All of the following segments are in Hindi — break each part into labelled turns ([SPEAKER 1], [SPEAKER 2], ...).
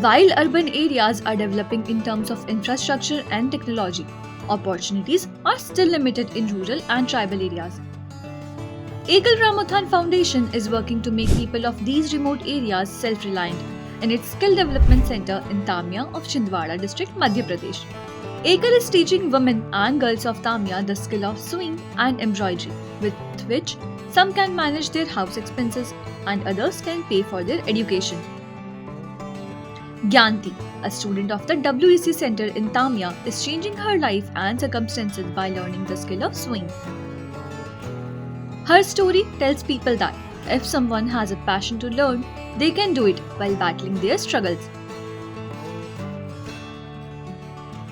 [SPEAKER 1] While urban areas are developing in terms of infrastructure and technology, opportunities are still limited in rural and tribal areas. Ekal Ramothan Foundation is working to make people of these remote areas self-reliant in its Skill Development Center in Tamia of Chhindwara district, Madhya Pradesh. Ekal is teaching women and girls of Tamia the skill of sewing and embroidery, with which some can manage their house expenses and others can pay for their education. Gyanti, a student of the WEC Center in Tamia, is changing her life and circumstances by learning the skill of sewing. Her story tells people that if someone has a passion to learn, they can do it while battling their struggles.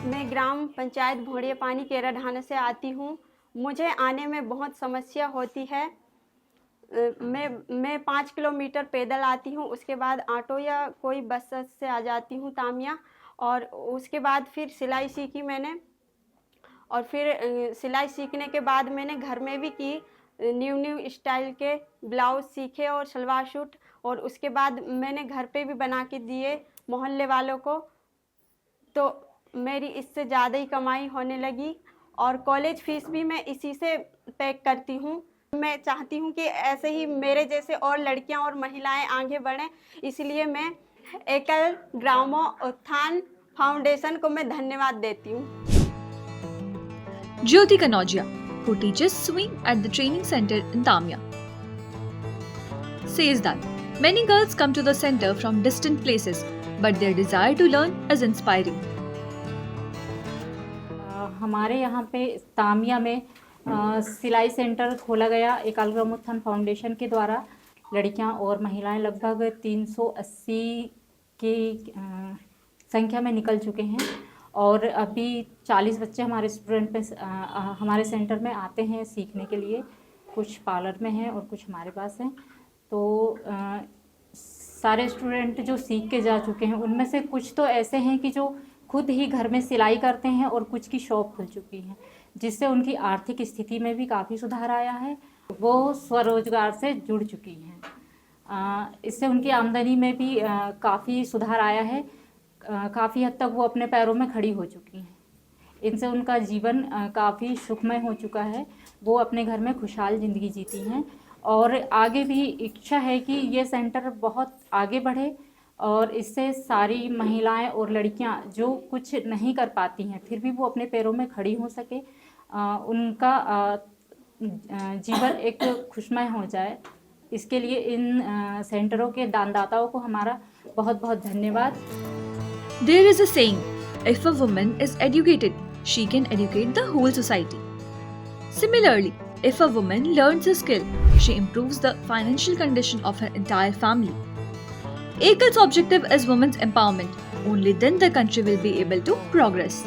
[SPEAKER 2] मैं ग्राम पंचायत भोड़िया पानी केरा ढाना से आती हूँ। मुझे आने में बहुत समस्या होती है। मैं 5 किलोमीटर पैदल आती हूँ, उसके बाद ऑटो या कोई बस से आ जाती हूँ तामिया, और उसके बाद फिर सिलाई सीखी मैंने, और फिर सिलाई सीखने के बाद मैंने घर में भी की, न्यू स्टाइल के ब्लाउज सीखे और सलवार सूट, और उसके बाद मैंने घर पे भी बना के दिए मोहल्ले वालों को। तो मेरी इससे ज़्यादा ही कमाई होने लगी, और कॉलेज फीस भी मैं इसी से पैक करती हूँ। मैं चाहती हूँ कि ऐसे ही मेरे जैसे और लड़कियाँ और महिलाएं आगे बढ़ें, इसलिए मैं एकल ग्रामोत्थान फाउंडेशन को मैं धन्यवाद देती हूँ।
[SPEAKER 1] Jyoti Kanojia, who teaches sewing at the training center in Tamia, says that many girls come to the center from distant places, but their desire to learn is inspiring.
[SPEAKER 3] हमारे यहाँ पे तामिया में सिलाई सेंटर खोला गया एकल ग्रामोत्थान फाउंडेशन के द्वारा। लड़कियाँ और महिलाएं लगभग 380 की संख्या में निकल चुके हैं, और अभी 40 बच्चे हमारे स्टूडेंट हमारे सेंटर में आते हैं सीखने के लिए। कुछ पार्लर में हैं और कुछ हमारे पास हैं। तो सारे स्टूडेंट जो सीख के जा चुके हैं, उनमें से कुछ तो ऐसे हैं कि जो खुद ही घर में सिलाई करते हैं, और कुछ की शॉप खुल चुकी है, जिससे उनकी आर्थिक स्थिति में भी काफ़ी सुधार आया है। वो स्वरोजगार से जुड़ चुकी हैं। इससे उनकी आमदनी में भी काफ़ी सुधार आया है। काफ़ी हद तक वो अपने पैरों में खड़ी हो चुकी हैं। इनसे उनका जीवन काफ़ी सुखमय हो चुका है। वो अपने घर में खुशहाल ज़िंदगी जीती हैं, और आगे भी इच्छा है कि ये सेंटर बहुत आगे बढ़े, और इससे सारी महिलाएं और लड़कियां जो कुछ नहीं कर पाती हैं फिर भी वो अपने पैरों में खड़ी हो सके, उनका जीवन एक खुशमय हो जाए। इसके लिए इन सेंटरों के दानदाताओं को हमारा बहुत बहुत धन्यवाद।
[SPEAKER 1] There is a saying, if a woman is educated, she can educate the whole society. Similarly, if a woman learns a skill, she improves the financial condition of her entire family. Ekal's objective is women's empowerment. Only then the country will be able to progress.